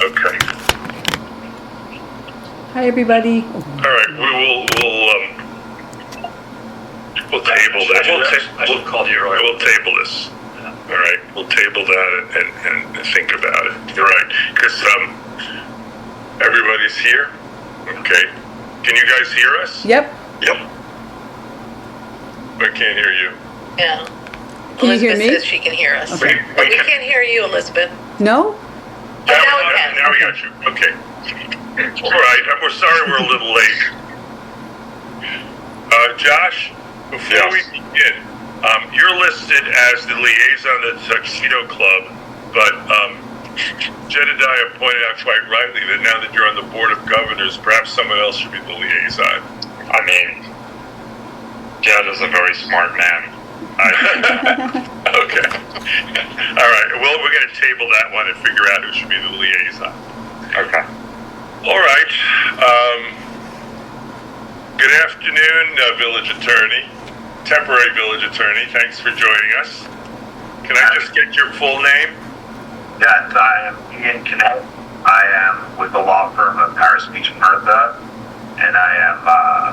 Okay. Hi, everybody. All right. We'll table that. I should have called you earlier. We'll table this. All right. We'll table that and think about it. All right. Because everybody's here. Okay. Can you guys hear us? Yep. Yep. I can't hear you. Yeah. Can you hear Elizabeth me? says she can hear us. Okay. But we can't hear you, Elizabeth. No? Now we can. Now we got you. Okay. All right. We're sorry we're a little late. Josh, before we begin, you're listed as the liaison of the Tuxedo Club, but Jedediah pointed out quite rightly that now that you're on the Board of Governors, perhaps someone else should be the liaison. I mean, Jed is a very smart man. Okay. All right. Well, we're going to table that one and figure out who should be the liaison. Okay. All right. Good afternoon, Village Attorney, temporary Village Attorney. Thanks for joining us. Can I just get your full name? Yes, I am Ian Kinnett. I am with the law firm of Paris, Beach and Bertha, and I am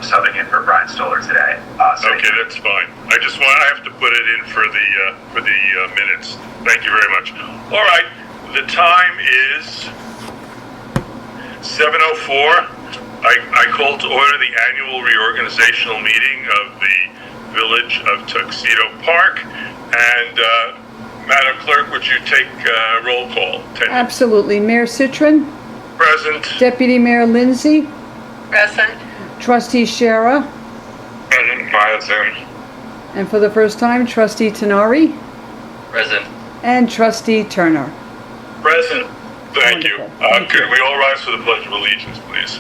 subbing in for Brian Stoller today. Okay, that's fine. I have to put it in for the minutes. Thank you very much. All right, the time is 7:04. I call to order the annual reorganizational meeting of the Village of Tuxedo Park. And Madam Clerk, would you take roll call? Absolutely. Mayor Citron, Present. Deputy Mayor Lindsay, Present. Trustee Shara, Present via Zoom. and for the first time, Trustee Tenari, Present. and Trustee Turner. Present. Thank you. Wonderful. Thank Could you. we all rise for the Pledge of Allegiance, please?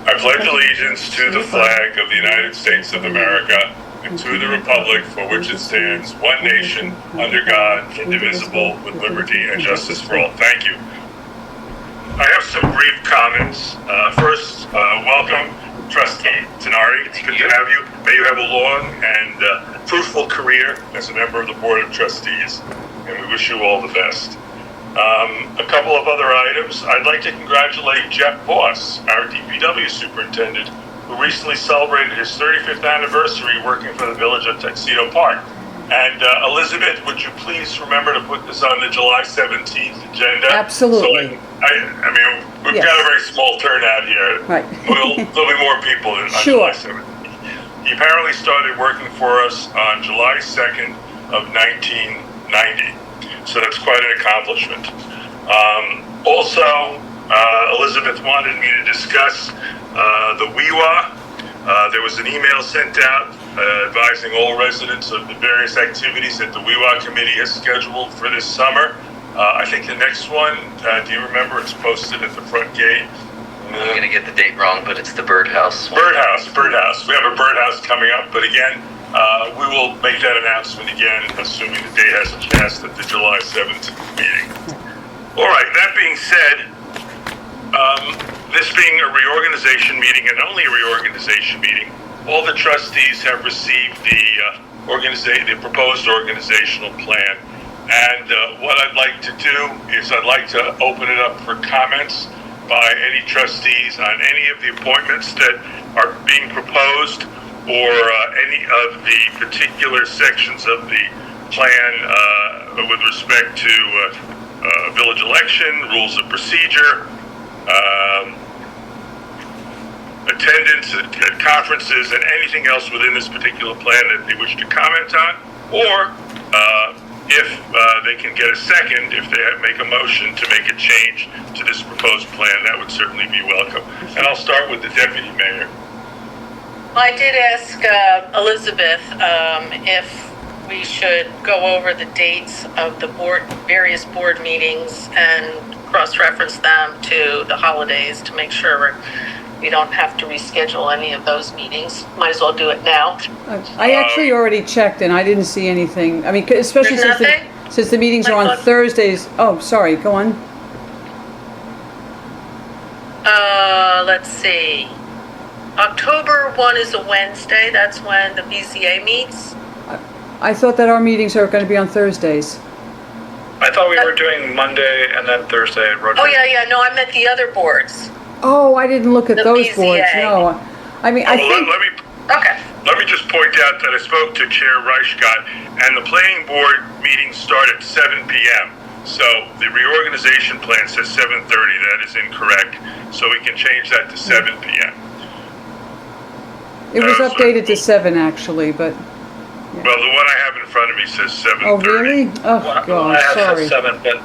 I pledge allegiance to the flag of the United States of America and to the republic for which it stands, one nation, under God, indivisible, with liberty and justice for all. Thank you. I have some brief comments. First, welcome, Trustee Tenari. It's good to have you. May you have a long and fruitful career as a member of the Board of Trustees, and we wish you all the best. A couple of other items. I'd like to congratulate Jeff Voss, our DPW superintendent, who recently celebrated his 35th anniversary working for the Village of Tuxedo Park. And Elizabeth, would you please remember to put this on the July 17th agenda? Absolutely. So I mean, we've got a very small turnout here. Right. There'll be more people on Sure. July 17th. He apparently started working for us on July 2nd of 1990. So that's quite an accomplishment. Also, Elizabeth wanted me to discuss the WIWA. There was an email sent out advising all residents of the various activities that the WIWA committee has scheduled for this summer. I think the next one, do you remember? It's posted at the front gate. I'm going to get the date wrong, but it's the birdhouse. Birdhouse. We have a birdhouse coming up, but again, we will make that announcement again, assuming the date hasn't passed at the July 7th meeting. All right, that being said, this being a reorganization meeting and only a reorganization meeting, all the trustees have received the proposed organizational plan. And what I'd like to do is I'd like to open it up for comments by any trustees on any of the appointments that are being proposed or any of the particular sections of the plan with respect to village election, rules of procedure, attendance at conferences, and anything else within this particular plan that they wish to comment on, or if they can get a second, if they make a motion to make a change to this proposed plan, that would certainly be welcome. And I'll start with the deputy mayor. I did ask Elizabeth if we should go over the dates of the various board meetings and cross-reference them to the holidays to make sure we don't have to reschedule any of those meetings. Might as well do it now. I actually already checked and I didn't see anything. I mean, especially There's nothing? since the meetings are on Like what? Thursdays. Oh, sorry, go on. Let's see. October 1 is a Wednesday. That's when the BCA meets. I thought that our meetings are going to be on Thursdays. I thought we were doing Monday and then Thursday at Rotary. Oh, yeah, no, I meant the other boards. Oh, I didn't look at The those boards, BZA. no. I mean, I Well, think, Okay. let me just point out that I spoke to Chair Reichgott, and the planning board meetings start at 7 p.m. So the reorganization plan says 7:30. That is incorrect. So we can change that to 7 p.m. it was sorry. updated to 7 actually, but, Well, the one I have in front of me says 7:30. oh, really? Oh, Well, I God, have sorry. 7, but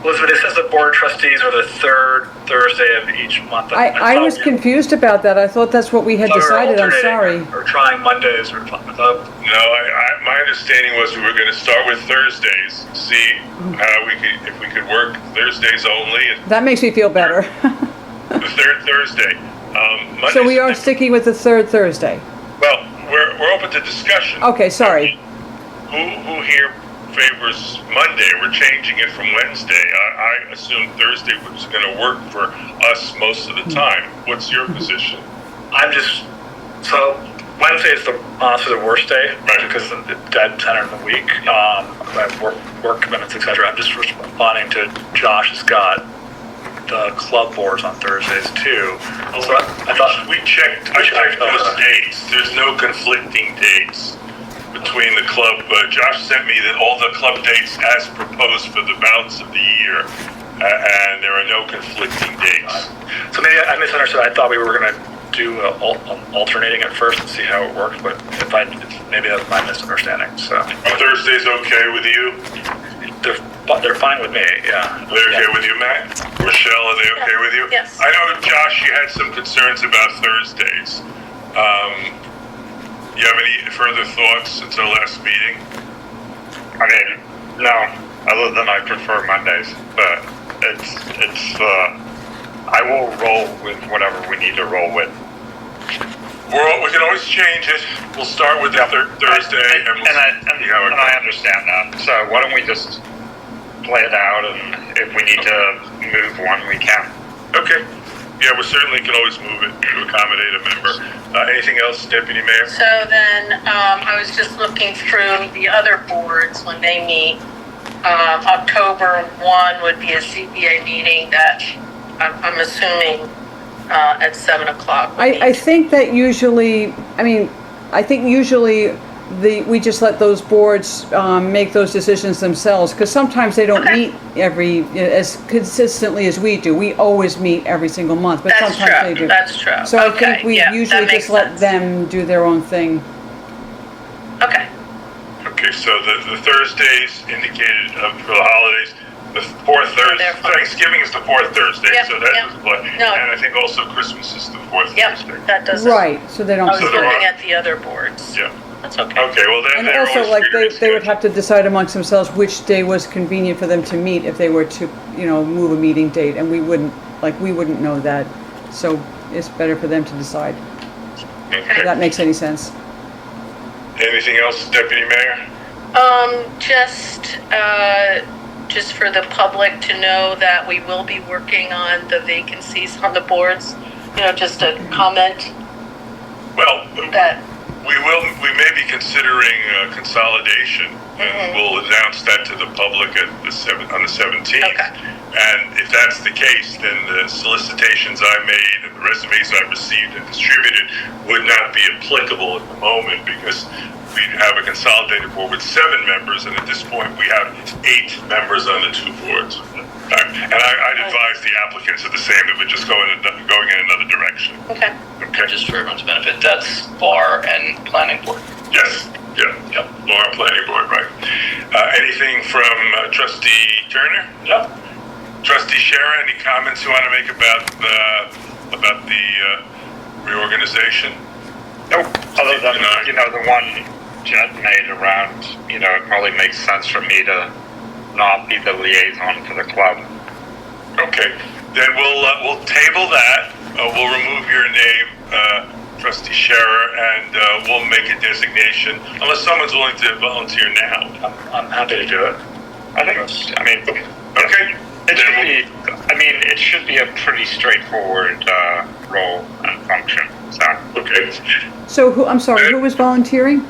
Elizabeth, it says the board trustees are the third Thursday of each month. I thought was we- confused about that. I thought that's what we had thought we were decided, I'm alternating sorry. Or trying Mondays or something. No, my understanding was we were going to start with Thursdays, see how if we could work Thursdays only, and That makes me feel better. the third Thursday. So we are Mondays- sticking with the third Thursday. Well, we're open to discussion. Okay, sorry. Who here favors Monday? We're changing it from Wednesday. I assumed Thursday was going to work for us most of the time. What's your position? So Wednesday is honestly the worst day, Right. because of the dead center of the week. I have work commitments, etc. I'm just responding to Josh has got the club boards on Thursdays too. So I thought We checked those dates. There's no conflicting dates between the club. Josh sent me that all the club dates as proposed for the balance of the year, and there are no conflicting dates. So maybe I misunderstood. I thought we were going to do alternating at first and see how it worked, but maybe that's my misunderstanding. So Are Thursdays okay with you? they're fine with me. Yeah. They're okay with you, Matt? Rochelle, are they okay with you? Yes. I know, Josh, you had some concerns about Thursdays. You have any further thoughts since our last meeting? I mean, no, other than I prefer Mondays, but I will roll with whatever we need to roll with. We can always change it. We'll start with the third Thursday, and we'll see how it And I goes. understand that. So why don't we just play it out, and if we need to move one, we can. Okay. Yeah, we certainly can always move it to accommodate a member. Anything else, Deputy Mayor? So then, I was just looking through the other boards when they meet. October 1 would be a CPA meeting that I'm assuming at 7 o'clock. I think that usually, we just let those boards make those decisions themselves, because sometimes they don't Okay. meet as consistently as we do. We always meet every single month, but That's sometimes they true, do. that's true. So I Okay, think we yeah, usually that makes just let sense. them do their own thing. Okay, Okay, so the Thursdays indicated for the holidays, the fourth Thursday, they're fine. Thanksgiving is the fourth Thursday, Yep, so that yep. doesn't apply. No. And I think also Christmas is the fourth yep, Thursday. that doesn't. Right, so they don't. I was So there looking are- at the other boards. Yeah. That's okay. Okay, well then And they're also, always like, free to they would reschedule. have to decide amongst themselves which day was convenient for them to meet if they were to, move a meeting date, and we wouldn't know that. So it's better for them to decide, if Okay. that makes any sense. Anything else, Deputy Mayor? Just for the public to know that we will be working on the vacancies on the boards, just a comment Well, that, we may be considering consolidation, and we'll announce that to the public on the 17th. Okay. And if that's the case, then the solicitations I made and the resumes I received and distributed would not be applicable at the moment, because we have a consolidated board with 7 members, and at this point we have 8 members on the 2 boards. And I'd advise the applicants are the same, that we're just going in another direction. okay. Okay? Just for everyone's benefit, that's bar and planning board. Yes, yeah, Laura Planning Board, right. Anything from Trustee Turner? Yep. Trustee Shara, any comments you want to make about the reorganization? Nope, other than, the one Jed made around, it probably makes sense for me to not be the liaison to the club. Okay, then we'll table that. We'll remove your name, Trustee Shara, and we'll make a designation, unless someone's willing to volunteer now. I'm happy to do it. Okay. It should be a pretty straightforward role and function. So Okay. So who was volunteering?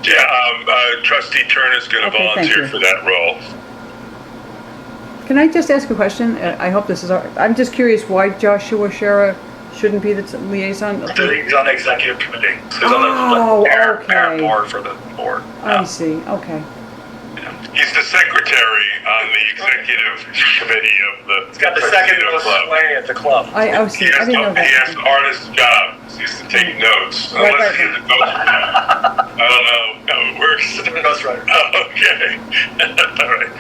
Yeah, Trustee Turner's going to Okay, thank volunteer you. for that role. Can I just ask a question? I hope this is, I'm just curious why Joshua Shara shouldn't be the liaison? He's on the executive committee. So he's Oh, on the parent okay. board for the board. I see, okay. He's the secretary on the executive committee of the. He's got the second Tuxedo most Club. sway at the club. I see, I didn't know He has that. the hardest job. He has to take notes. Right, Unless right. he's a ghostwriter. I don't know how it works. Ghostwriter. Oh, okay. All right.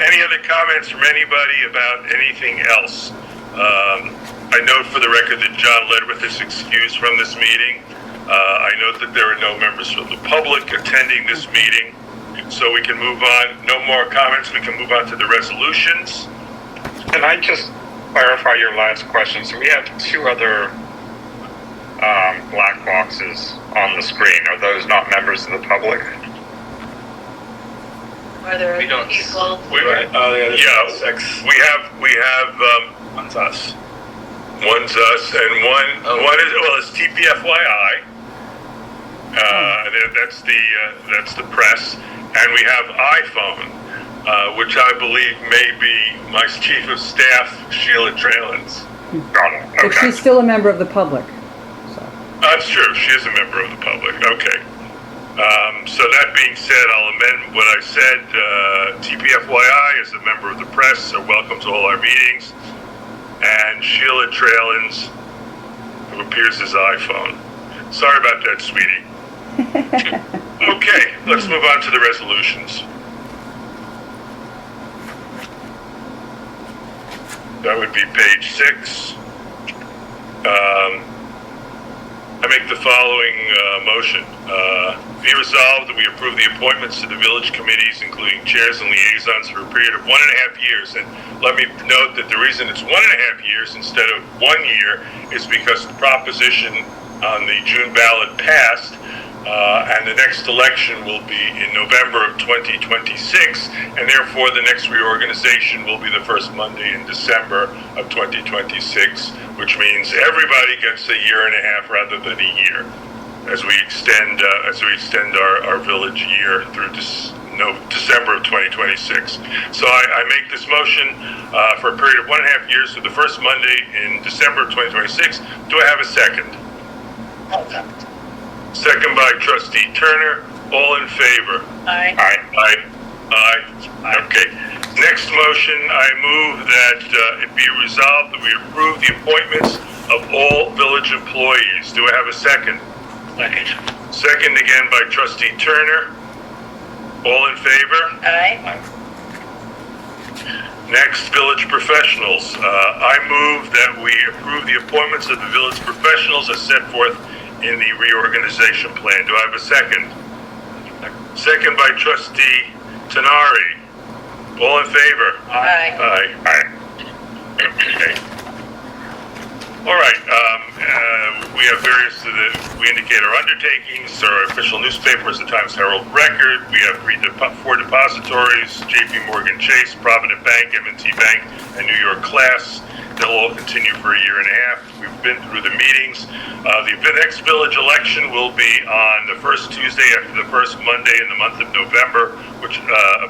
Any other comments from anybody about anything else? I note for the record that John Ledwith is excused from this meeting. I note that there are no members from the public attending this meeting. So we can move on. No more comments. We can move on to the resolutions. Can I just clarify your last question? So we have two other black boxes on the screen. Are those not members of the public? Are there We don't- people? There's Yeah. 6. We have One's us. one's us and one is, well, it's TPFYI. That's the press, and we have iPhone, which I believe may be my chief of staff, Sheila Trailens. Got it. But Okay. she's still a member of the public, so. That's true. She is a member of the public. Okay. So that being said, I'll amend what I said. TPFYI is a member of the press, so welcome to all our meetings. And Sheila Trailens, who appears as iPhone. Sorry about that, sweetie. Okay, let's move on to the resolutions. That would be page 6. I make the following motion. Be resolved that we approve the appointments to the village committees, including chairs and liaisons, for a period of 1.5 years. And let me note that the reason it's 1.5 years instead of 1 year is because the proposition on the June ballot passed, and the next election will be in November of 2026, and therefore the next reorganization will be the first Monday in December of 2026, which means everybody gets a year and a half rather than a year as we extend our village year through December of 2026. So I make this motion for a period of 1.5 years to the first Monday in December of 2026. Do I have a second? Second by Trustee Turner. All in favor? Aye. Aye. Aye. Okay. Next motion, I move that it be resolved that we approve the appointments of all village employees. Do I have a second? Second. Second again by Trustee Turner. All in favor? Aye. Next, village professionals. I move that we approve the appointments of the village professionals as set forth in the reorganization plan. Do I have a second? Second by Trustee Tenari. All in favor? Aye. Aye. Okay. All right. We have we indicate our undertakings, our official newspapers, the Times Herald Record. We have 4 depositories, JP Morgan Chase, Provident Bank, M&T Bank, and New York Class. They'll all continue for a year and a half. We've been through the meetings. The next village election will be on the first Tuesday after the first Monday in the month of November, of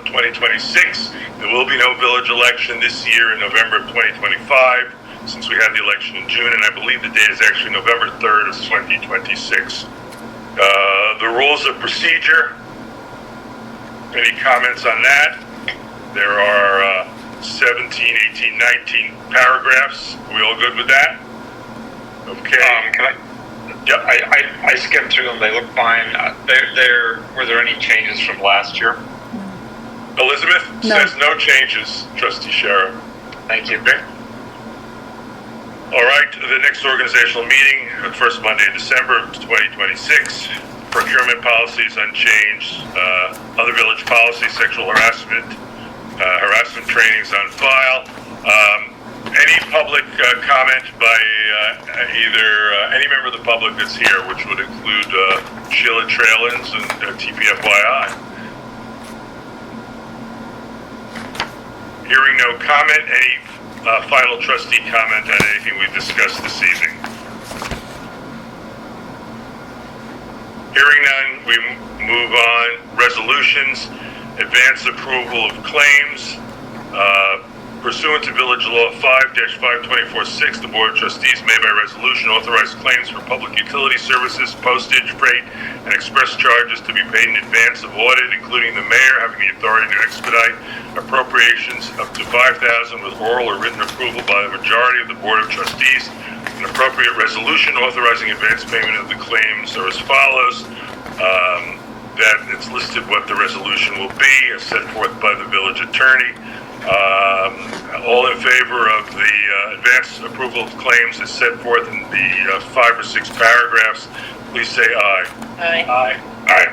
2026. There will be no village election this year in November of 2025, since we had the election in June, and I believe the date is actually November 3rd of 2026. The rules of procedure. Any comments on that? There are 17, 18, 19 paragraphs. Are we all good with that? Okay. Can I? Yeah, I skimmed through them. They look fine. Were there any changes from last year? Elizabeth No. says no changes, Trustee Shara. Thank you. Okay. All right, the next organizational meeting, first Monday in December of 2026. Procurement policies unchanged. Other village policies, sexual harassment trainings on file. Any public comment by either any member of the public that's here, which would include Sheila Trailens and TPFYI. Hearing no comment, any final trustee comment on anything we've discussed this evening? Hearing none, we move on. Resolutions, advance approval of claims. Pursuant to Village Law 5-5246, the Board of Trustees may by resolution authorize claims for public utility services, postage, freight, and express charges to be paid in advance of audit, including the mayor having the authority to expedite appropriations up to $5,000 with oral or written approval by the majority of the Board of Trustees. An appropriate resolution authorizing advance payment of the claims are as follows. That it's listed what the resolution will be, as set forth by the village attorney. All in favor of the advance approval of claims as set forth in the 5 or 6 paragraphs, please say aye. Aye. Aye.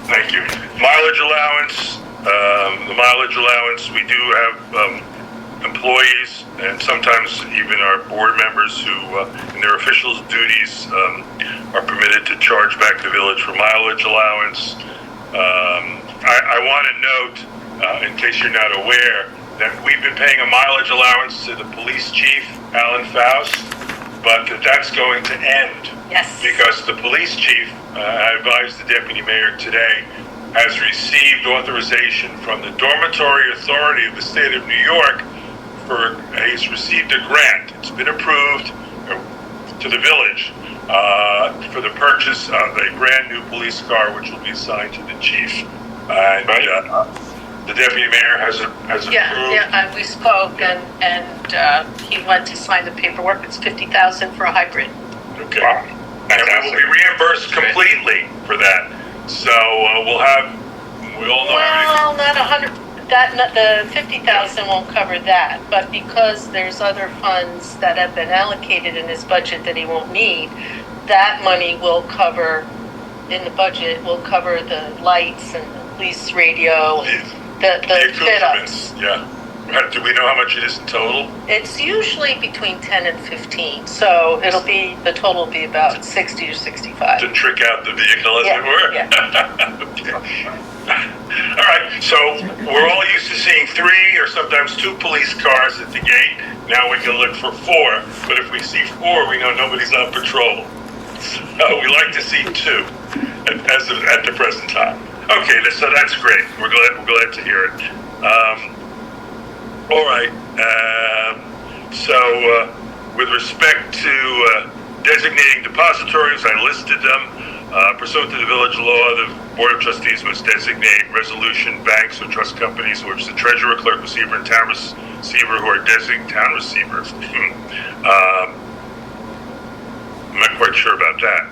Thank you. Mileage allowance. The mileage allowance, we do have employees and sometimes even our board members who, in their official duties, are permitted to charge back the village for mileage allowance. I want to note, in case you're not aware, that we've been paying a mileage allowance to the police chief, Alan Faust, but that's going to end. Yes. Because the police chief, I advised the deputy mayor today, has received authorization from the Dormitory Authority of the state of New York he's received a grant. It's been approved to the village for the purchase of a brand new police car, which will be assigned to the chief. And the deputy mayor has approved. Yeah, we spoke and he went to sign the paperwork. It's $50,000 for a hybrid. Okay. Wow. And we will be reimbursed completely for that. So we all know Well, not 100. The $50,000 won't cover that, but because there's other funds that have been allocated in his budget that he won't need, that money will cover, in the budget, will cover the lights and the police radio, the fit-ups. Yeah. Do we know how much it is in total? It's usually between 10 and 15, so the total will be about 60 or 65. To trick out the vehicle, as it were? Yeah. Okay. All right, so we're all used to seeing 3 or sometimes 2 police cars at the gate. Now we can look for 4, but if we see 4, we know nobody's on patrol. We like to see 2 at the present time. Okay, so that's great. We're glad to hear it. All right. So with respect to designating depositories, I listed them. Pursuant to the village law, the Board of Trustees must designate resolution banks or trust companies in which the treasurer, clerk, receiver, and town receiver who are designated town receivers. I'm not quite sure about that.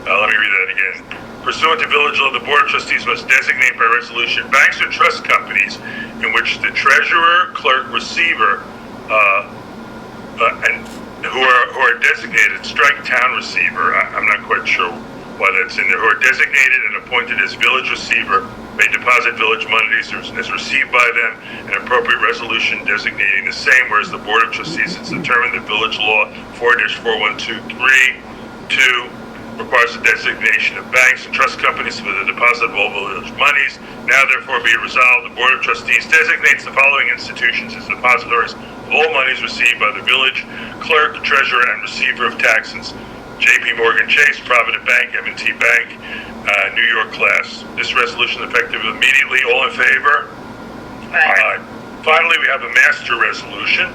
Let me read that again. Pursuant to village law, the Board of Trustees must designate by resolution banks or trust companies in which the treasurer, clerk, receiver, and who are designated, strike town receiver. I'm not quite sure why that's in there, who are designated and appointed as village receiver may deposit village monies as received by them, an appropriate resolution designating the same, whereas the Board of Trustees has determined that village law 4-4123-2 requires the designation of banks and trust companies for the deposit of all village monies. Now therefore be it resolved, the Board of Trustees designates the following institutions as depositories of all monies received by the village clerk, treasurer, and receiver of taxes: J.P. Morgan Chase, Provident Bank, M&T Bank, New York class. This resolution is effective immediately. All in favor? Aye. Finally, we have a master resolution.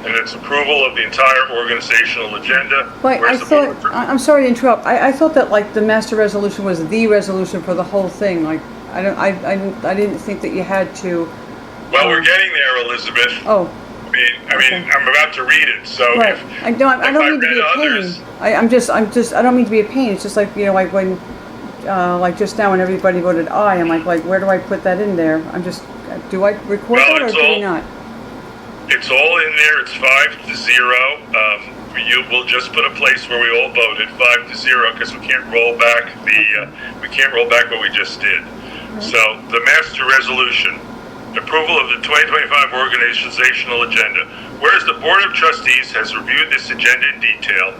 And it's approval of the entire organizational agenda. But I'm sorry to interrupt. I thought that like the master resolution was the resolution for the whole thing. Like I didn't think that you had to. Well, we're getting there, Elizabeth. Oh. I mean, I'm about to read it, so Right. I don't mean to be a others, pain. I don't mean to be a pain. It's just like, like when, like just now when everybody voted aye, I'm like, where do I put that in there? Do I record that or do I not? It's all in there. It's 5-0. We'll just put a place where we all voted 5-0 because we can't roll back what we just did. So the master resolution. Approval of the 2025 organizational agenda. Whereas the Board of Trustees has reviewed this agenda in detail,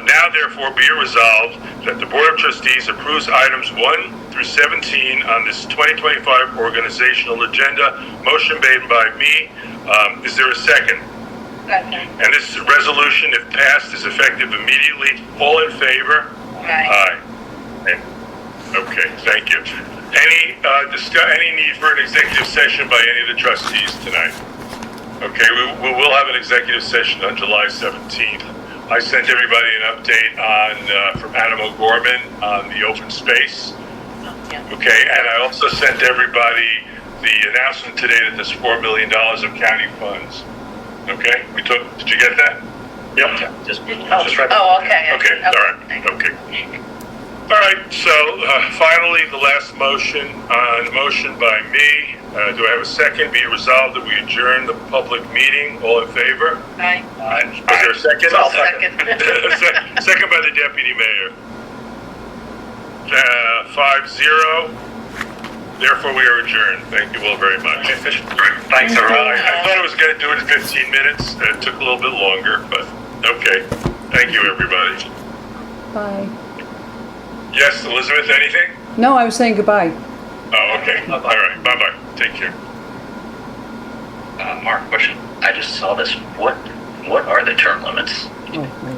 now therefore be it resolved that the Board of Trustees approves items 1 through 17 on this 2025 organizational agenda. Motion made by me. Is there a second? Second. And this resolution, if passed, is effective immediately. All in favor? Aye. Aye. Okay, thank you. Any need for an executive session by any of the trustees tonight? Okay, we will have an executive session on July 17th. I sent everybody an update from Adam O'Gorman on the open space. Okay, and I also sent everybody the announcement today that there's $4 million of county funds. Okay, did you get that? Yep. Just right. Oh, okay. Okay, all right, okay. All right, so finally, the last motion, motion by me. Do I have a second? Be it resolved that we adjourn the public meeting. All in favor? Aye. Is there a second? I'll Second. Second by the deputy mayor. 5-0. Therefore, we are adjourned. Thank you all very much. Thanks, everyone. I thought I was going to do it in 15 minutes. It took a little bit longer, but okay. Thank you, everybody. Bye. Yes, Elizabeth, anything? No, I was saying goodbye. Oh, okay. All right. Bye-bye. Take care. Mark, question. I just saw this. What are the term limits? Oh, my